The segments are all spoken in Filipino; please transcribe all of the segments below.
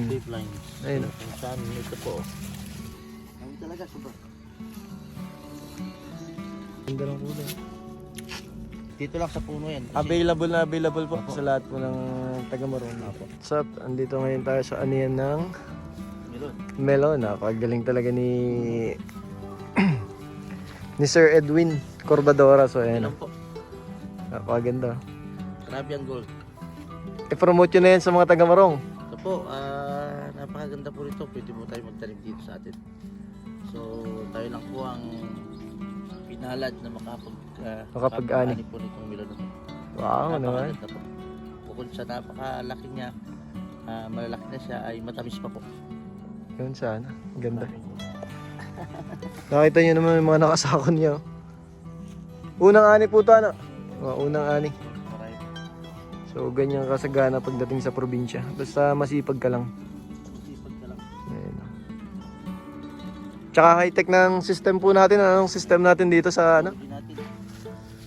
Drip lines. Ayun. So, kung saan ito po. Ang talaga sobrang. Ganda ng kulay. Dito lang sa puno yan. Available po sa lahat po ng taga-Morong. What's up? Andito ngayon tayo sa aniyan ng Melon. melon. Napakagaling talaga ni ni Sir Edwin Corbadora. So ayan. Melon po. Napakaganda. Arabian Gold. I-promote yun na yan sa mga taga-Morong. Ito po, napakaganda po rito. Pwede mo tayo magtanim dito sa atin. So, tayo lang po ang pinalad na Makapag-ani po nitong melon na to. Wow, naman. Napakaganda po. Bukod sa napakalaki niya, malalaki na siya, ay matamis pa po. Yun sana. Ganda. Nakita nyo naman yung mga nakasakon niya. Unang ani po ito, ano? Unang ani. Marami. So, ganyan kasagana pagdating sa probinsya. Basta masipag ka lang. Sipag ka lang. Ayun. Tsaka high-tech ng system po natin. Anong system natin dito sa ano? Technology natin.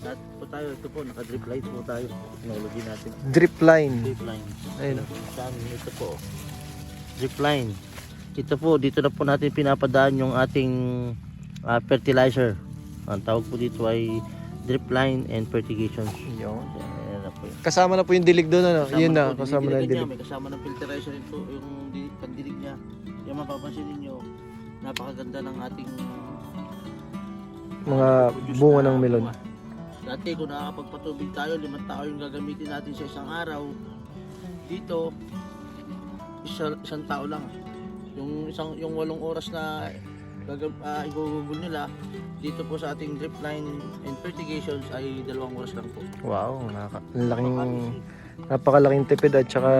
Lahat po tayo, ito po, naka-drip lights po tayo. Technology natin. Drip line. Drip lines. Ayun. Saan ito po? Drip line. Ito po, dito na po natin pinapadaan yung ating fertilizer. Ang tawag po dito ay drip line and fertigation. Yun. Ayan na po yun. Kasama na po yung dilig doon, ano? Yun na, po, kasama na yung dinidiligan niya, dilig. may kasama ng filtration rin po yung pandilig niya. Yung mapapansin ninyo, napakaganda ng ating Mga produce bunga na ng melon. bunga. Dati kung nakakapagpatubig tayo, 5 tao yung gagamitin natin sa isang araw. Dito, isang tao lang. Yung 8 oras na igugugol nila dito po sa ating drip line and fertigations ay 2 oras lang po. Wow, napakalaking tipid at saka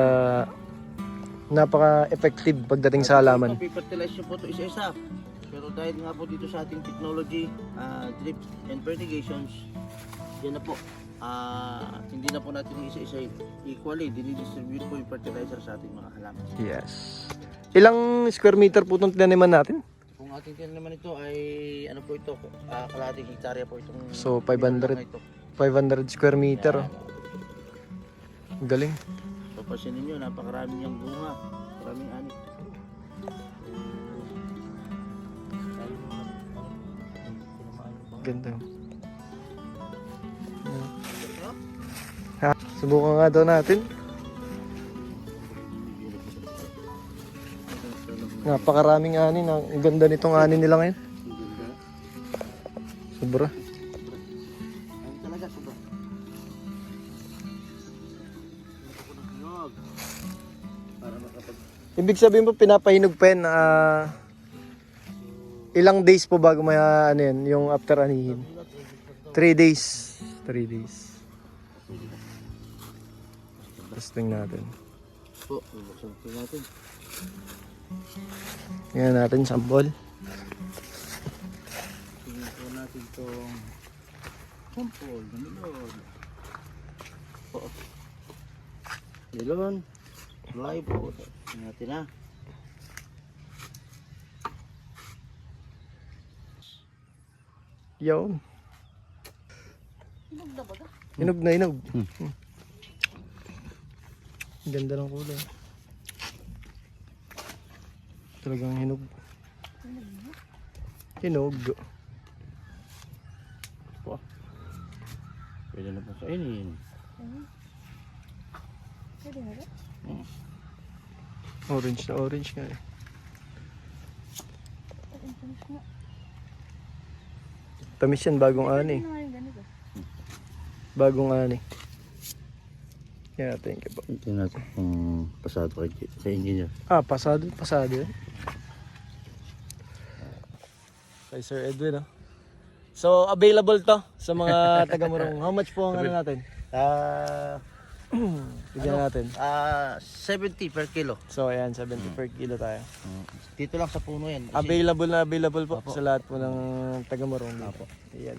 napaka-effective pagdating sa halaman. Fertilize nyo po ito isa-isa. Pero dahil nga po dito sa ating technology, drip and fertigations, yan na po. Hindi na po natin isa-isa equally, dinidistribute po yung fertilizer sa ating mga halaman. Yes. Ilang square meter po itong tinaniman natin? Kung ating tinaman ito ay ano po ito, kalahating hektarya po itong So 500 square meter. Ang galing. So pansinin nyo, napakarami niyang bunga, maraming ani. Ganda. Ha, subukan nga daw natin. Napakaraming ani. Ang ganda nitong ani nila ngayon. Sobra. Ang talaga sobra. Para makapag Ibig sabihin po pinapahinog pa yan. Ilang days po bago may ano yan, yung after anihin? 3 days. 3 days. Testing natin. po, bubuksan po natin. Tingnan natin sample. Tingnan po natin itong sample na melon. Po. Melon. Live po. Tingnan natin ha. Yun. Hinog na ba ka? Hinog na hinog. Ganda ng kulay. Talagang hinog. Hinog. Po. Pwede na po kainin. Pwede na ba? Orange na orange nga eh. Tamis yan, bagong ani. Ano nga yung ganito? Bagong ani. Yeah, thank you po. Tingnan natin kung pasado kay engineer. Pasado eh. Kay Sir Edwin, So, available to sa mga taga-Morong. How much po ang ano natin? Bigyan natin. 70 per kilo. So, ayan, 70 per kilo tayo. Dito lang sa puno yan. Available po sa lahat po ng taga-Morong dito. Ayan.